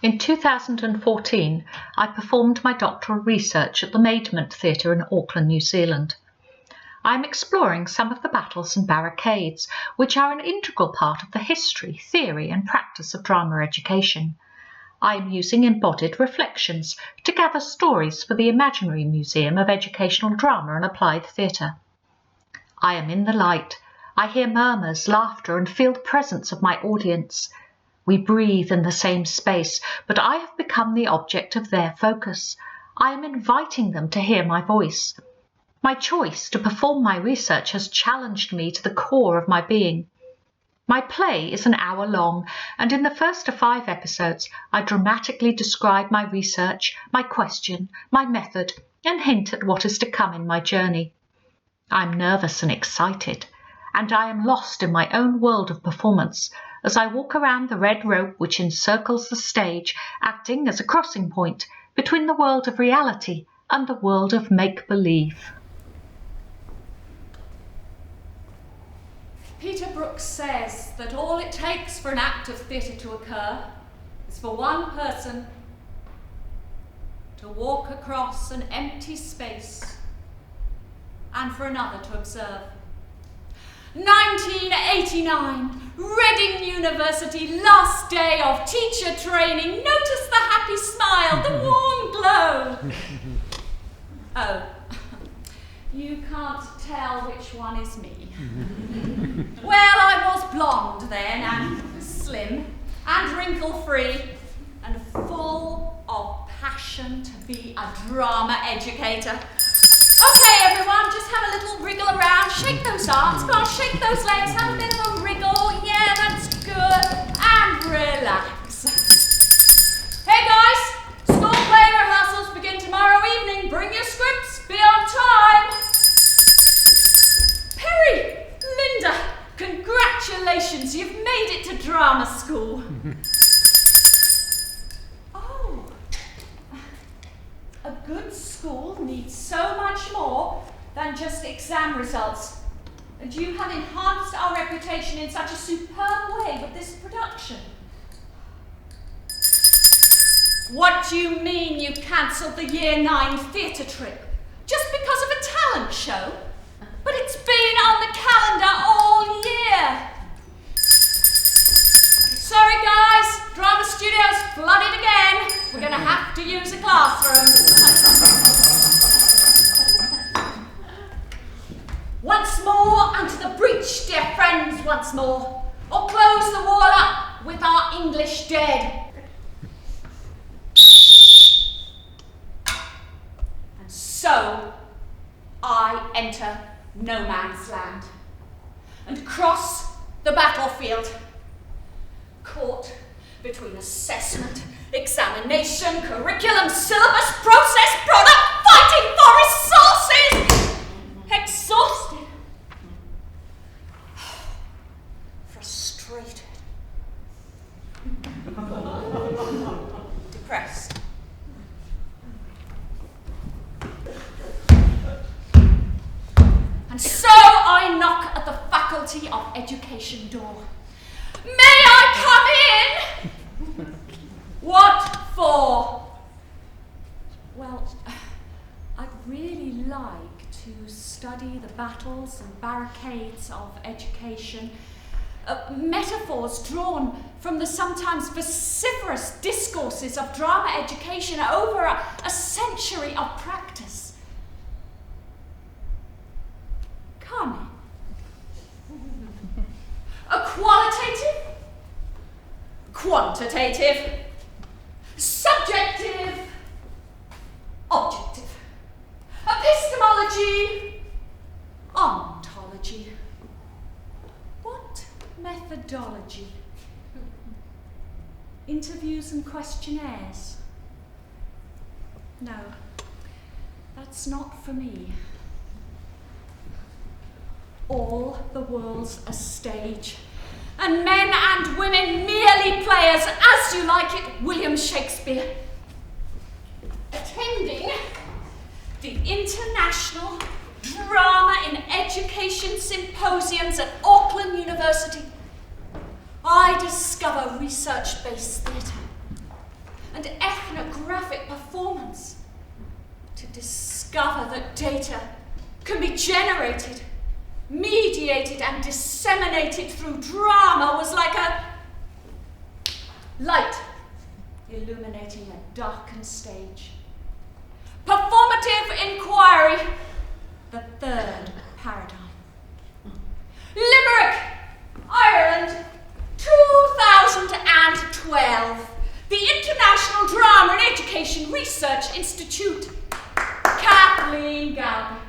In 2014, I performed my doctoral research at the MEDAT Theatre in Auckland, New Zealand. I am exploring some of the battles and barricades, which are an integral part of the history, theory and practice of drama education. I am using embodied reflections to gather stories for the Imaginary Museum of Educational Drama and Applied Theatre. I am in the light. I hear murmurs, laughter and feel the presence of my audience. We breathe in the same space, but I have become the object of their focus. I am inviting them to hear my voice. My choice to perform my research has challenged me to the core of my being. My play is an hour long, and in the first of 5 episodes, I dramatically describe my research, my question, my method, and hint at what is to come in my journey. I'm nervous and excited, and I am lost in my own world of performance as I walk around the red rope which encircles the stage, acting as a crossing point between the world of reality and the world of make-believe. Peter Brooks says that all it takes for an act of theatre to occur is for one person to walk across an empty space and for another to observe. 1989, Reading University, last day of teacher training. Notice the happy smile, the warm glow. Oh, you can't tell which one is me. Well, I was blonde then, and slim, and wrinkle-free, and full of passion to be a drama educator. Okay, everyone, just have a little wriggle around. Shake those arms. Go on, shake those legs. Have a bit of a wriggle. Yeah, that's good. And relax. Hey, guys. School play rehearsals begin tomorrow evening. Bring your scripts. Be on time. Perry, Linda, congratulations. You've made it to drama school. A good school needs so much more than just exam results. And you have enhanced our reputation in such a superb way with this production. What do you mean you cancelled the Year 9 theatre trip? Just because of a talent show? But it's been on the calendar all year. Sorry guys, drama studio's flooded again. We're going to have to use a classroom. Once more, unto the breach, dear friends, once more. Or close the wall up with our English dead. And so, I enter no man's land and cross the battlefield. Caught between assessment, examination, curriculum, syllabus, process, product, fighting for resources! Exhausted. Frustrated. Depressed. And so I knock at the Faculty of Education door. May I come in? What for? Well, I'd really like to study the battles and barricades of education, metaphors drawn from the sometimes vociferous discourses of drama education over a century of practice. Come. A qualitative, quantitative, subjective, objective, epistemology, ontology. What methodology? Interviews and questionnaires? No, that's not for me. All the world's a stage, and men and women merely players, as you like it, William Shakespeare. Attending the International Drama in Education Symposiums at Auckland University, I discover research-based theatre. and ethnographic performance. To discover that data can be generated, mediated and disseminated through drama was like a light illuminating a darkened stage. Performative inquiry, the third paradigm. Limerick, Ireland, 2012. The International Drama and Education Research Institute. Kathleen Galby.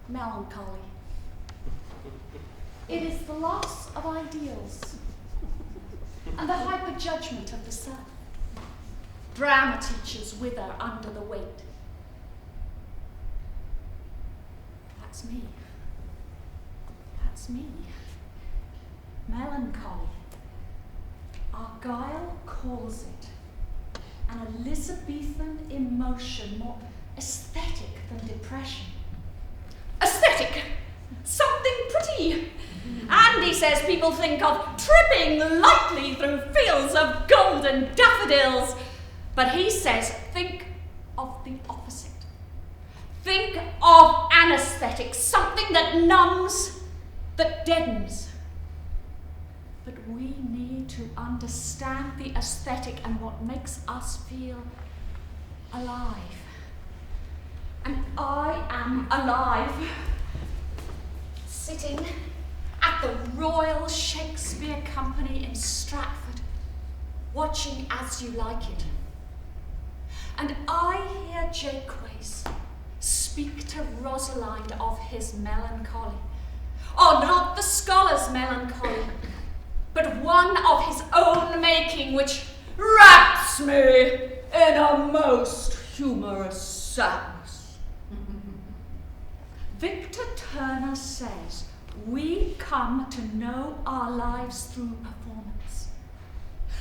Melancholy. It is the loss of ideals and the hyper-judgment of the self. Drama teachers wither under the weight. That's me. That's me. Melancholy. Argyll calls it an Elizabethan emotion more aesthetic than depression. Aesthetic! Something pretty! Andy says people think of tripping lightly through fields of golden daffodils. But he says, think of the opposite. Think of an aesthetic, something that numbs, that deadens. But we need to understand the aesthetic and what makes us feel alive. And I am alive, sitting at the Royal Shakespeare Company in Stratford, watching As You Like It. And I hear Jaques speak to Rosalind of his melancholy. Oh, not the scholar's melancholy, but one of his own making, which wraps me in a most humorous sadness. Victor Turner says we come to know our lives through performance.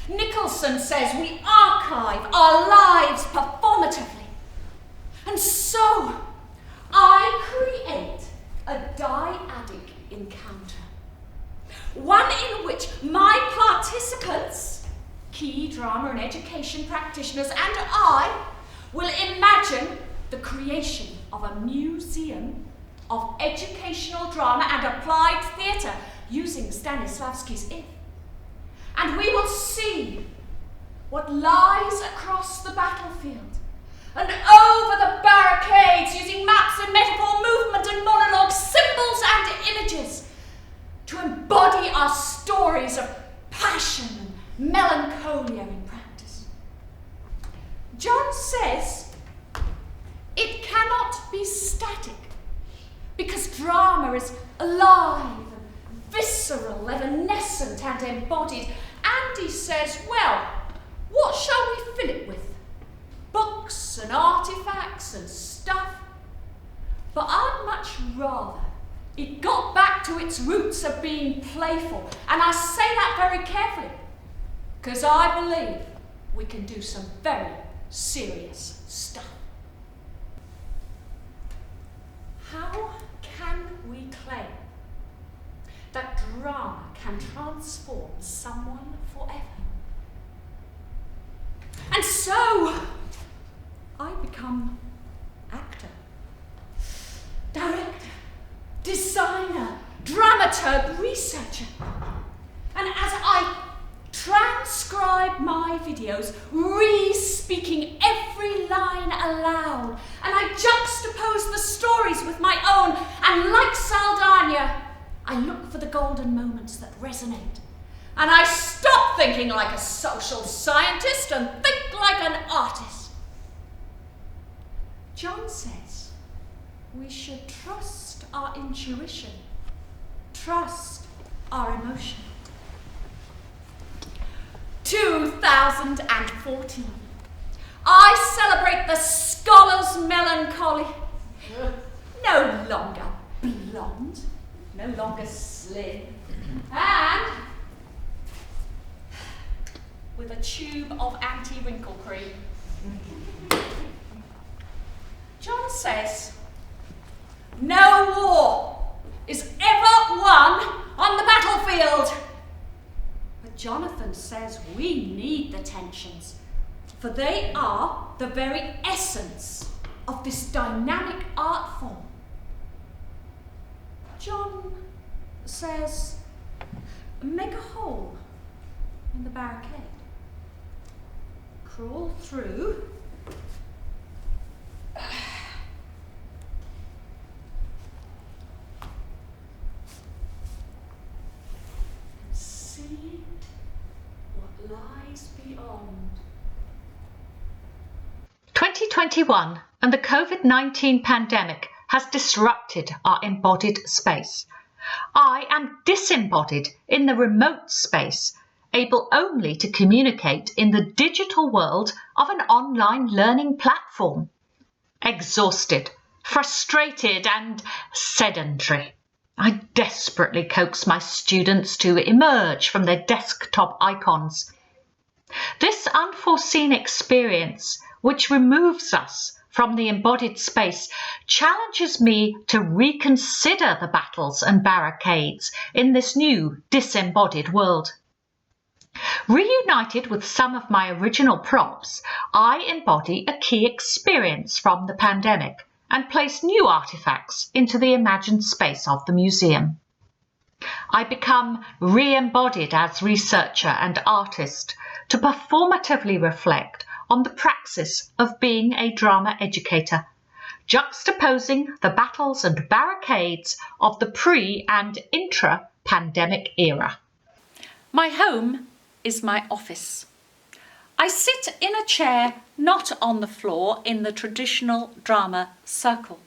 Nicholson says we archive our lives performatively. And so I create a dyadic encounter, one in which my participants, key drama and education practitioners, and I will imagine the creation of a museum of educational drama and applied theatre using Stanislavski's If. And we will see what lies across the battlefield and over the barricades using maps and metaphor, movement and monologue, symbols and images to embody our stories of passion and melancholia in practice. John says it cannot be static because drama is alive and visceral, evanescent and embodied. And he says, well, what shall we fill it with? Books and artefacts and stuff? But I'd much rather it got back to its roots of being playful. And I say that very carefully, because I believe we can do some very serious stuff. How can we claim that drama can transform someone forever? And so I become actor, director, designer, dramaturg, researcher. And as I transcribe my videos, re-speaking every line aloud, and I juxtapose the stories with my own, and like Saldana, I look for the golden moments that resonate. And I stop thinking like a social scientist and think like an artist. John says we should trust our intuition, trust our emotion. 2014. I celebrate the scholar's melancholy. No longer blonde, no longer slim, and with a tube of anti-wrinkle cream. John says, no war is ever won on the battlefield. But Jonathan says we need the tensions, for they are the very essence of this dynamic art form. John says, make a hole in the barricade, crawl through, see what lies beyond. 2021 and the COVID-19 pandemic has disrupted our embodied space. I am disembodied in the remote space, able only to communicate in the digital world of an online learning platform. Exhausted, frustrated and sedentary. I desperately coax my students to emerge from their desktop icons. This unforeseen experience, which removes us from the embodied space, challenges me to reconsider the battles and barricades in this new disembodied world. Reunited with some of my original props, I embody a key experience from the pandemic and place new artefacts into the imagined space of the museum. I become re-embodied as researcher and artist to performatively reflect on the praxis of being a drama educator, juxtaposing the battles and barricades of the pre- and intra-pandemic era. My home is my office. I sit in a chair not on the floor in the traditional drama circle.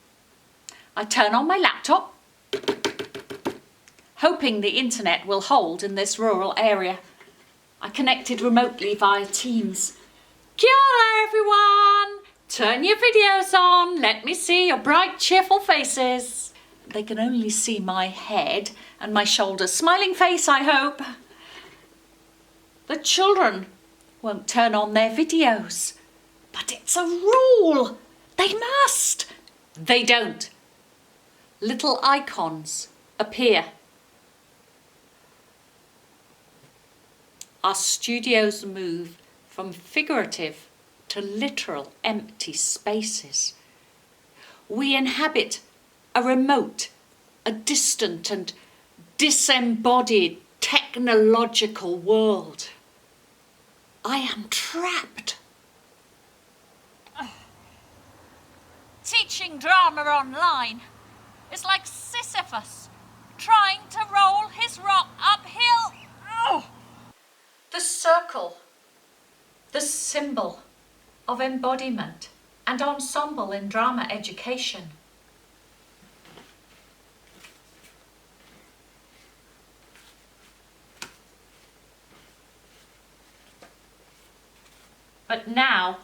I turn on my laptop, hoping the internet will hold in this rural area. I connected remotely via Teams. Kia ora everyone! Turn your videos on, let me see your bright, cheerful faces. They can only see my head and my shoulders. Smiling face, I hope. The children won't turn on their videos. But it's a rule. They must. They don't. Little icons appear. Our studios move from figurative to literal empty spaces. We inhabit a remote, a distant and disembodied technological world. I am trapped. Teaching drama online is like Sisyphus trying to roll his rock uphill. Oh. The circle, the symbol of embodiment and ensemble in drama education. But now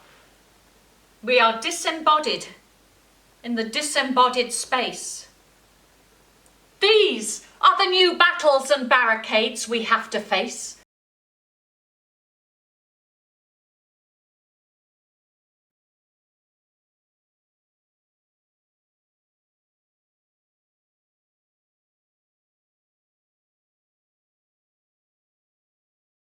we are disembodied in the disembodied space. These are the new battles and barricades we have to face.